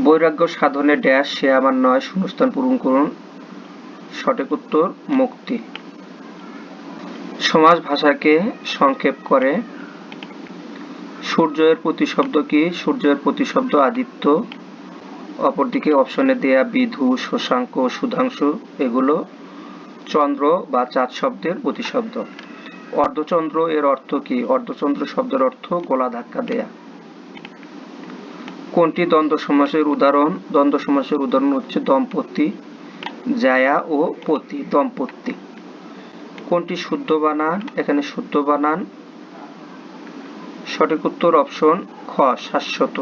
বৈরাগ্য সাধনে ড্যাশ সে আমার নয়, শূন্যস্থান পূরণ করুন। সঠিক উত্তর মুক্তি। সমাস ভাষাকে সংক্ষেপ করে। সূর্যের প্রতিশব্দ কি? সূর্যের প্রতিশব্দ আদিত্য। অপরদিকে অপশনে দেয়া বিধু, শশাঙ্ক, সুধাংশু এগুলো চন্দ্র বা চাঁদ শব্দের প্রতিশব্দ। অর্ধচন্দ্র এর অর্থ কি? অর্ধচন্দ্র শব্দের অর্থ গলা ধাক্কা দেয়া। কোনটি দ্বন্দ্ব সমাসের উদাহরণ? দ্বন্দ্ব সমাসের উদাহরণ হচ্ছে দম্পতি, জায়া ও পতি, দম্পতি। কোনটি শুদ্ধ বানান? এখানে শুদ্ধ বানান। সঠিক উত্তর অপশন খ, শাশ্বত।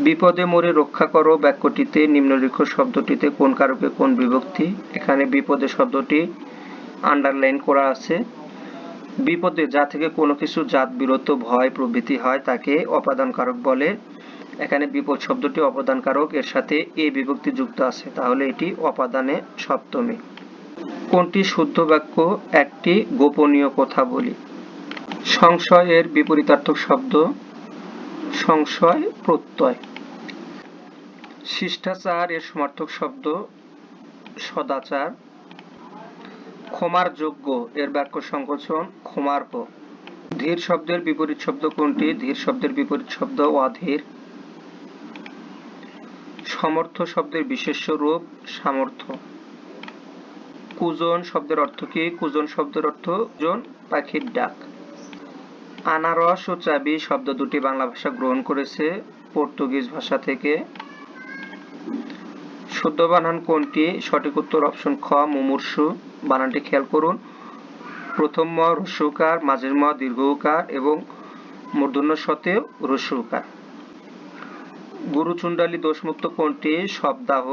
বিপদে মোরে রক্ষা করো বাক্যটিতে নিম্নলিখিত শব্দটিতে কোন কারকে কোন বিভক্তি? এখানে বিপদে শব্দটি আন্ডারলাইন করা আছে। বিপদে যা থেকে কোনো কিছু জাত বিরত, ভয় প্রভৃতি হয় তাকে অপাদান কারক বলে। এখানে বিপদ শব্দটি অপাদান কারক, এর সাথে এ বিভক্তি যুক্ত আছে, তাহলে এটি অপাদানে সপ্তমী। কোনটি শুদ্ধ বাক্য? একটি গোপনীয় কথা বলি। সংশয় এর বিপরীতার্থক শব্দ? সংশয় প্রত্যয়। শিষ্টাচার এর সমার্থক শব্দ? সদাচার। ক্ষমার যোগ্য এর বাক্য সংকোচন? ক্ষমার্হ। ধীর শব্দের বিপরীত শব্দ কোনটি? ধীর শব্দের বিপরীত শব্দ অধীর। সমর্থ শব্দের বিশেষ্য রূপ? সামর্থ্য। কুজন শব্দের অর্থ কি? কুজন শব্দের অর্থ জন পাখির ডাক। আনারস ও চাবি শব্দ দুটি বাংলা ভাষা গ্রহণ করেছে পর্তুগিজ ভাষা থেকে। শুদ্ধ বানান কোনটি? সঠিক উত্তর অপশন খ, মুমূর্ষু। বানানটি খেয়াল করুন। প্রথম ম হ্রস্বকার, মাঝের ম দীর্ঘকার এবং মূর্ধন্য শতেও হ্রস্বকার। গুরুচণ্ডালী দোষমুক্ত কোনটি? শবদাহ।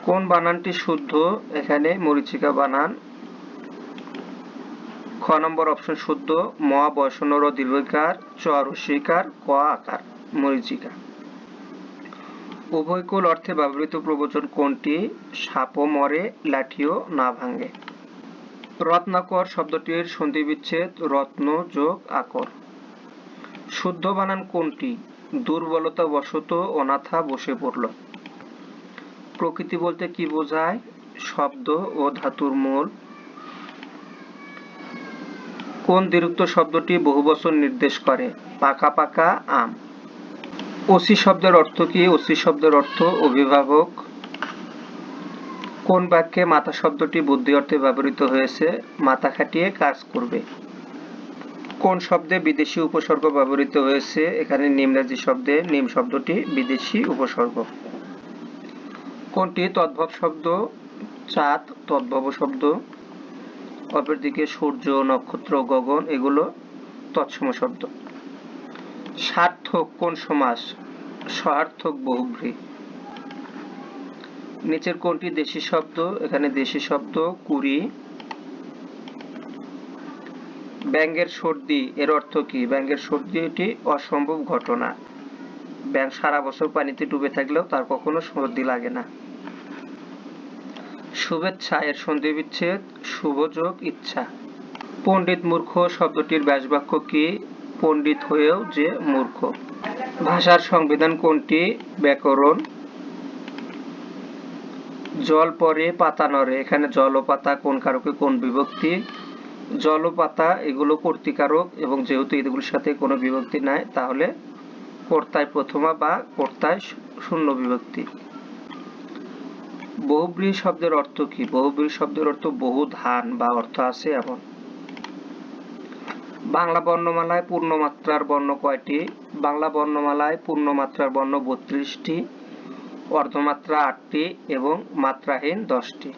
কোন বানানটি শুদ্ধ? এখানে মরীচিকা বানান। খ নম্বর অপশন শুদ্ধ। ম বয়সন্য র দীর্ঘকার, চ হ্রস্বইকার, ক আকার, মরীচিকা। উভয়কুল অর্থে ব্যবহৃত প্রবচন কোনটি? সাপও মরে, লাঠিও না ভাঙে। রত্নাকর শব্দটির সন্ধি বিচ্ছেদ রত্ন যোগ আকর। শুদ্ধ বানান কোনটি? দুর্বলতা বশত অনাথা বসে পড়ল। প্রকৃতি বলতে কি বোঝায়? শব্দ ও ধাতুর মূল। কোন দ্বিরুক্ত শব্দটি বহুবচন নির্দেশ করে? পাকা পাকা আম। ওসি শব্দের অর্থ কি? ওসি শব্দের অর্থ অভিভাবক। কোন বাক্যে মাথা শব্দটি বুদ্ধি অর্থে ব্যবহৃত হয়েছে? মাথা খাটিয়ে কাজ করবে। কোন শব্দে বিদেশি উপসর্গ ব্যবহৃত হয়েছে? এখানে নিমরাজি শব্দে নিম শব্দটি বিদেশি উপসর্গ। কোনটি তদ্ভব শব্দ? চাঁদ তদ্ভব শব্দ। অপরদিকে সূর্য, নক্ষত্র, গগন এগুলো তৎসম শব্দ। সার্থক কোন সমাস? সহার্থক বহুব্রী। নিচের কোনটি দেশি শব্দ? এখানে দেশি শব্দ কুড়ি। ব্যাঙের সর্দি এর অর্থ কি? ব্যাঙের সর্দি এটি অসম্ভব ঘটনা। ব্যাঙ সারা বছর পানিতে ডুবে থাকলেও তার কখনো সর্দি লাগে না। শুভেচ্ছা এর সন্ধি বিচ্ছেদ শুভ যোগ ইচ্ছা। পণ্ডিত মূর্খ শব্দটির ব্যাসবাক্য কি? পণ্ডিত হয়েও যে মূর্খ। ভাষার সংবিধান কোনটি? ব্যাকরণ। জল পরে পাতা নড়ে, এখানে জল ও পাতা কোন কারকে কোন বিভক্তি? জল ও পাতা এগুলো কর্তৃকারক এবং যেহেতু এগুলোর সাথে কোনো বিভক্তি নাই তাহলে কর্তায় প্রথমা বা কর্তায় শূন্য বিভক্তি। বহুব্রীহি শব্দের অর্থ কি? বহুব্রীহি শব্দের অর্থ বহু ধান বা অর্থ আছে এমন। বাংলা বর্ণমালায় পূর্ণমাত্রার বর্ণ কয়টি? বাংলা বর্ণমালায় পূর্ণমাত্রার বর্ণ 32টি, অর্ধমাত্রা 8টি এবং মাত্রাহীন 10টি।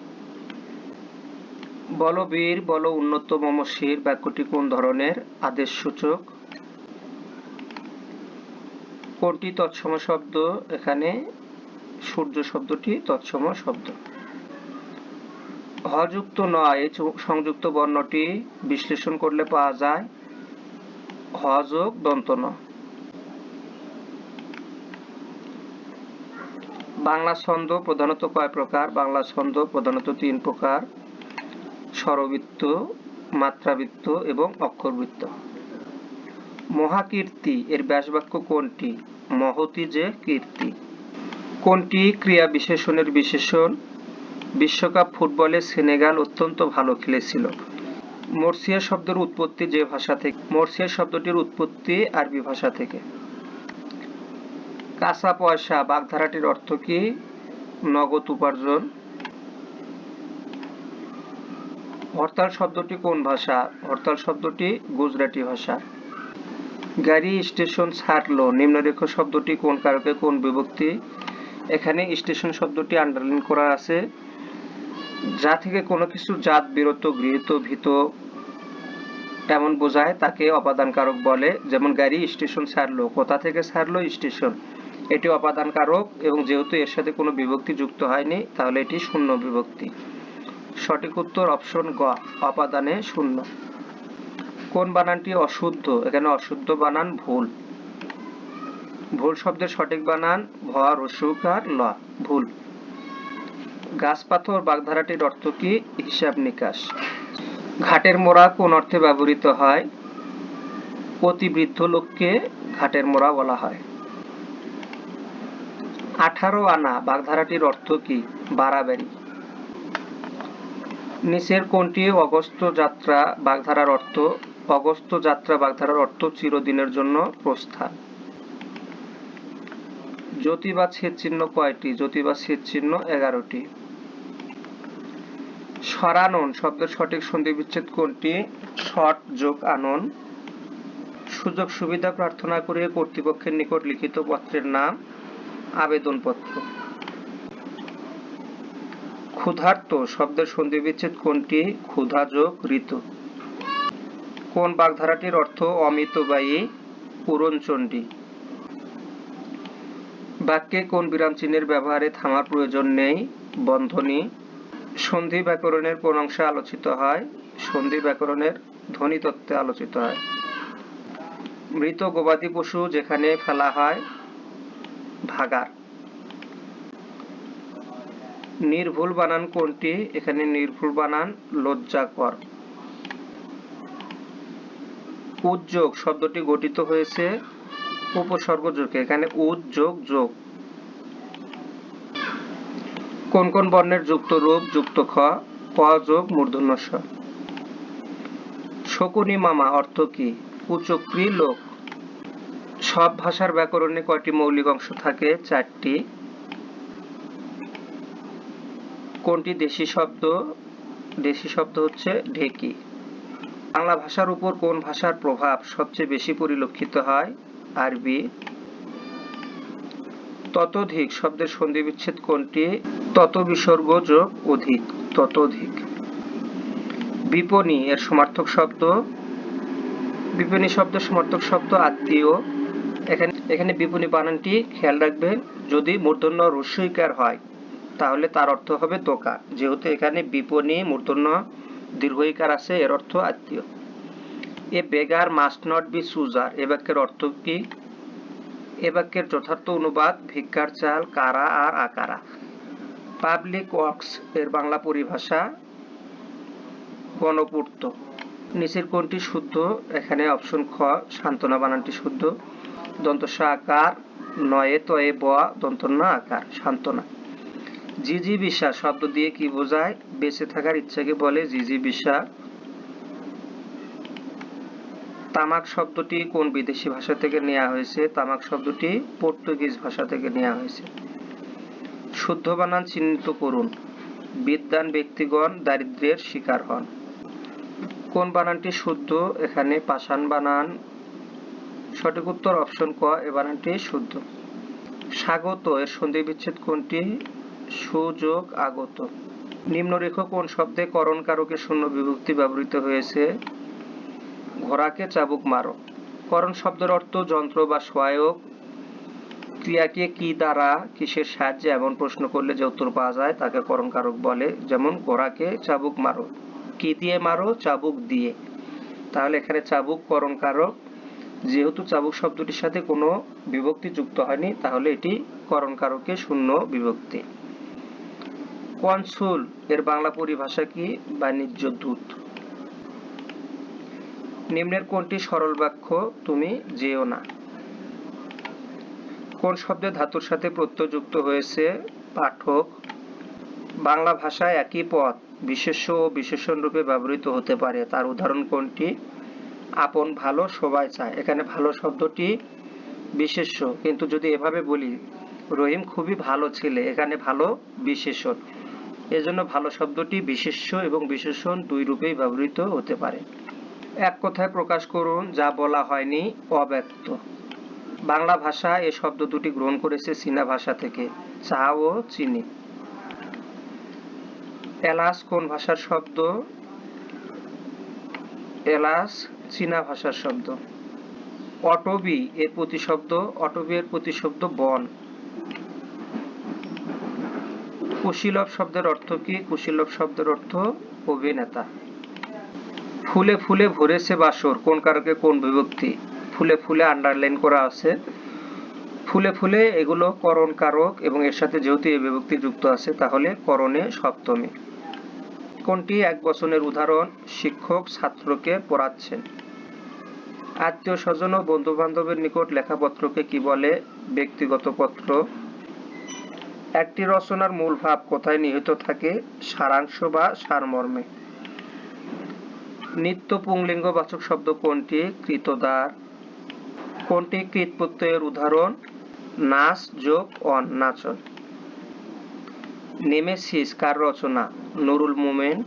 বলো বীর বলো উন্নত মম শির বাক্যটি কোন ধরনের? আদেশসূচক। কোনটি তৎসম শব্দ? এখানে সূর্য শব্দটি তৎসম শব্দ। হযুক্ত নয় এই সংযুক্ত বর্ণটি বিশ্লেষণ করলে পাওয়া যায় হ যোগ দন্ত ন। বাংলা ছন্দ প্রধানত কয় প্রকার? বাংলা ছন্দ প্রধানত 3 প্রকার: স্বরবৃত্ত, মাত্রাবৃত্ত এবং অক্ষরবৃত্ত। মহাকীর্তি এর ব্যাসবাক্য কোনটি? মহতি যে কীর্তি। কোনটি ক্রিয়া বিশেষণের বিশেষণ? বিশ্বকাপ ফুটবলে সেনেগাল অত্যন্ত ভালো খেলেছিল। মর্সিয়া শব্দের উৎপত্তি যে ভাষা থেকে? মর্সিয়া শব্দটির উৎপত্তি আরবি ভাষা থেকে। কাঁচা পয়সা বাগধারাটির অর্থ কি? নগদ উপার্জন। হরতাল শব্দটি কোন ভাষা? হরতাল শব্দটি গুজরাটি ভাষা। গাড়ি স্টেশন ছাড়লো নিম্নরেখ শব্দটি কোন কারকে কোন বিভক্তি? এখানে স্টেশন শব্দটি আন্ডারলাইন করা আছে। যা থেকে কোনো কিছু জাত বিরত গৃহীত ভীত এমন বোঝায় তাকে অপাদান কারক বলে। যেমন গাড়ি স্টেশন ছাড়লো, কোথা থেকে ছাড়লো? স্টেশন। এটি অপাদান কারক এবং যেহেতু এর সাথে কোনো বিভক্তি যুক্ত হয়নি তাহলে এটি শূন্য বিভক্তি। সঠিক উত্তর অপশন গ, অপাদানে শূন্য। কোন বানানটি অশুদ্ধ? এখানে অশুদ্ধ বানান ভুল। ভুল শব্দের সঠিক বানান ভ রস্যকার ল, ভুল। গাছ পাথর বাগধারাটির অর্থ কি? হিসাব নিকাশ। ঘাটের মোড়া কোন অর্থে ব্যবহৃত হয়? অতি বৃদ্ধ লোককে ঘাটের মোড়া বলা হয়। 18 আনা বাগধারাটির অর্থ কি? বাড়াবাড়ি। নিচের কোনটি অগস্ত্য যাত্রা বাগধারার অর্থ? অগস্ত্য যাত্রা বাগধারার অর্থ চিরদিনের জন্য প্রস্থান। জ্যোতি বা ছেদ চিহ্ন কয়টি? জ্যোতি বা ছেদ চিহ্ন 11টি। সরানন শব্দের সঠিক সন্ধি বিচ্ছেদ কোনটি? সট যোগ আনন। সুযোগ সুবিধা প্রার্থনা করে কর্তৃপক্ষের নিকট লিখিত পত্রের নাম আবেদনপত্র। ক্ষুধার্ত শব্দের সন্ধি বিচ্ছেদ কোনটি? ক্ষুধা যোগ ঋতু। কোন বাগধারাটির অর্থ অমিতবায়ী? পূরণচণ্ডী। বাক্যে কোন বিরাম চিহ্নের ব্যবহারে থামার প্রয়োজন নেই? বন্ধনী। সন্ধি ব্যাকরণের কোন অংশে আলোচিত হয়? সন্ধি ব্যাকরণের ধ্বনিতত্ত্বে আলোচিত হয়। মৃত গবাদি পশু যেখানে ফেলা হয়? ভাগার। নির্ভুল বানান কোনটি? এখানে নির্ভুল বানান লজ্জাকর। উদ্যোগ শব্দটি গঠিত হয়েছে উপসর্গ যোগে, এখানে উদ যোগ যোগ। কোন কোন বর্ণের যুক্ত রূপ? যুক্ত খ, ক যোগ মূর্ধন্য ষ। শকুনি মামা অর্থ কি? কুচক্রী লোক। সব ভাষার ব্যাকরণে কয়টি মৌলিক অংশ থাকে? 4টি। কোনটি দেশি শব্দ? দেশি শব্দ হচ্ছে ঢেকি। বাংলা ভাষার উপর কোন ভাষার প্রভাব সবচেয়ে বেশি পরিলক্ষিত হয়? আরবি। ততোধিক শব্দের সন্ধি বিচ্ছেদ কোনটি? তত বিসর্গ যোগ অধিক, ততোধিক। বিপণী এর সমার্থক শব্দ? বিপণী শব্দের সমার্থক শব্দ আত্মীয়। এখানে বিপণী বানানটি খেয়াল রাখবেন, যদি মূর্ধন্য রস্যইকার হয় তাহলে তার অর্থ হবে দোকান। যেহেতু এখানে বিপণী মূর্ধন্য দীর্ঘইকার আছে, এর অর্থ আত্মীয়। এ বেগার মাস্ট নট বি চুজার এ বাক্যের অর্থ কি? এ বাক্যের যথার্থ অনুবাদ ভিক্ষার চাল কারা আর আকারা। পাবলিক ওয়ার্কস এর বাংলা পরিভাষা গণপূর্ত। নিচের কোনটি শুদ্ধ? এখানে অপশন খ সান্ত্বনা বানানটি শুদ্ধ। দন্তস্ব আকার নয়ে তয়ে ব দন্তন্য আকার সান্ত্বনা। জিজিবিষা শব্দ দিয়ে কি বোঝায়? বেঁচে থাকার ইচ্ছাকে বলে জিজিবিষা। তামাক শব্দটি কোন বিদেশি ভাষা থেকে নেওয়া হয়েছে? তামাক শব্দটি পর্তুগিজ ভাষা থেকে নেওয়া হয়েছে। শুদ্ধ বানান চিহ্নিত করুন। বিদ্বান ব্যক্তিগণ দারিদ্র্যের শিকার হন। কোন বানানটি শুদ্ধ? এখানে পাষাণ বানান। সঠিক উত্তর অপশন ক, এ বানানটি শুদ্ধ। স্বাগত এর সন্ধি বিচ্ছেদ কোনটি? সুযোগ আগত। নিম্নরেখ কোন শব্দে করণ কারকে শূন্য বিভক্তি ব্যবহৃত হয়েছে? ঘোড়াকে চাবুক মারো। করণ শব্দের অর্থ যন্ত্র বা সহায়ক। ক্রিয়াকে কি দ্বারা কিসের সাহায্যে এমন প্রশ্ন করলে যে উত্তর পাওয়া যায় তাকে করণ কারক বলে। যেমন ঘোড়াকে চাবুক মারো, কি দিয়ে মারো? চাবুক দিয়ে। তাহলে এখানে চাবুক করণ কারক। যেহেতু চাবুক শব্দটির সাথে কোনো বিভক্তি যুক্ত হয়নি তাহলে এটি করণ কারকে শূন্য বিভক্তি। কনসুল এর বাংলা পরিভাষা কি? বাণিজ্য দূত। নিম্নের কোনটি সরল বাক্য? তুমি যেও না। কোন শব্দে ধাতুর সাথে প্রত্যয় যুক্ত হয়েছে? পাঠক। বাংলা ভাষায় একই পদ বিশেষ্য ও বিশেষণ রূপে ব্যবহৃত হতে পারে, তার উদাহরণ কোনটি? আপন, ভালো, সবাই চায়। এখানে ভালো শব্দটি বিশেষ্য, কিন্তু যদি এভাবে বলি রহিম খুবই ভালো ছেলে, এখানে ভালো বিশেষণ, এজন্য ভালো শব্দটি বিশেষ্য এবং বিশেষণ দুই রূপেই ব্যবহৃত হতে পারে। এক কথায় প্রকাশ করুন যা বলা হয়নি। অব্যক্ত। বাংলা ভাষা এ শব্দ দুটি গ্রহণ করেছে চীনা ভাষা থেকে, চা ও চিনি। এলাচ কোন ভাষার শব্দ? এলাচ চীনা ভাষার শব্দ। অটবি এর প্রতিশব্দ? অটবি এর প্রতিশব্দ বন। কুশীলব শব্দের অর্থ কি? কুশীলব শব্দের অর্থ অভিনেতা। ফুলে ফুলে ভরেছে বাসর কোন কারকে কোন বিভক্তি? ফুলে ফুলে আন্ডারলাইন করা আছে। ফুলে ফুলে এগুলো করণ কারক এবং এর সাথে যেহেতু এই বিভক্তি যুক্ত আছে তাহলে করণে সপ্তমী। কোনটি এক বচনের উদাহরণ? শিক্ষক ছাত্রকে পড়াচ্ছেন। আত্মীয় স্বজন ও বন্ধু বান্ধবের নিকট লেখা পত্রকে কি বলে? ব্যক্তিগত পত্র। একটি রচনার মূল ভাব কোথায় নিহিত থাকে? সারাংশ বা সারমর্মে। নিত্য পুংলিঙ্গবাচক শব্দ কোনটি? কৃতদার। কোনটি কৃত প্রত্যয়ের উদাহরণ? নাচ যোগ অন, নাচন। নেমেসিস কার রচনা? নুরুল মোমেন।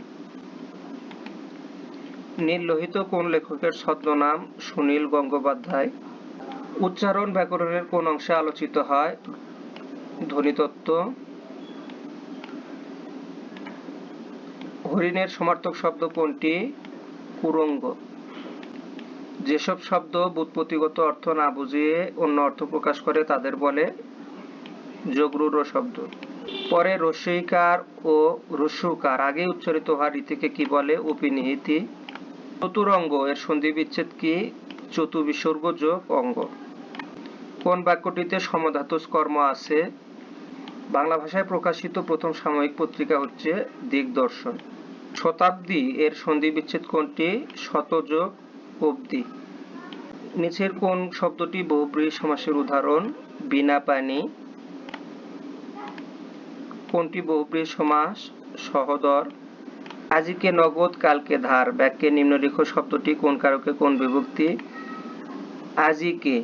নীল লোহিত কোন লেখকের ছদ্মনাম? সুনীল গঙ্গোপাধ্যায়। উচ্চারণ ব্যাকরণের কোন অংশে আলোচিত হয়? ধ্বনিতত্ত্ব। হরিণের সমার্থক শব্দ কোনটি? কুরঙ্গ। যেসব শব্দ ব্যুৎপত্তিগত অর্থ না বুঝিয়ে অন্য অর্থ প্রকাশ করে তাদের বলে যোগরূঢ় শব্দ। পরে রস্যইকার ও হ্রস্বকার আগে উচ্চারিত হওয়া রীতিকে কি বলে? উপনিহিতি। চতুরঙ্গ এর সন্ধি বিচ্ছেদ কি? চতুবিসর্গ যোগ অঙ্গ। কোন বাক্যটিতে সমধাতুজ কর্ম আছে? বাংলা ভাষায় প্রকাশিত প্রথম সাময়িক পত্রিকা হচ্ছে দিগদর্শন। শতাব্দী এর সন্ধি বিচ্ছেদ কোনটি? শত যোগ অব্দি। নিচের কোন শব্দটি বহুব্রীহি সমাসের উদাহরণ? বিনা পানি। কোনটি বহুব্রীহি সমাস? সহোদর। আজিকে নগদ কালকে ধার বাক্যে নিম্নলিখিত শব্দটি কোন কারকে কোন বিভক্তি? আজিকে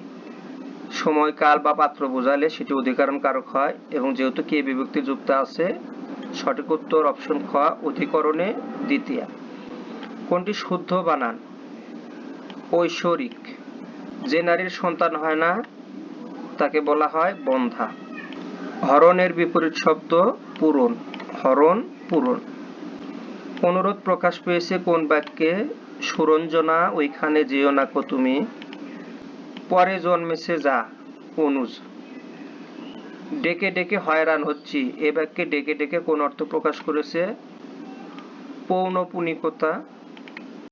সময় কাল বা পাত্র বোঝালে সেটি অধিকরণ কারক হয় এবং যেহেতু কে বিভক্তি যুক্ত আছে সঠিক উত্তর অপশন খ, অধিকরণে দ্বিতীয়া। কোনটি শুদ্ধ বানান? ঐশ্বরিক। যে নারীর সন্তান হয় না তাকে বলা হয় বন্ধ্যা। হরণের বিপরীত শব্দ? পূরণ। হরণ পূরণ। অনুরোধ প্রকাশ পেয়েছে কোন বাক্যে? সুরঞ্জনা ওইখানে যেও না কো তুমি। পরে জন্মেছে যা, অনুজ। ডেকে ডেকে হয়রান হচ্ছি এ বাক্যে ডেকে ডেকে কোন অর্থ প্রকাশ করেছে? পৌনপুনিকতা।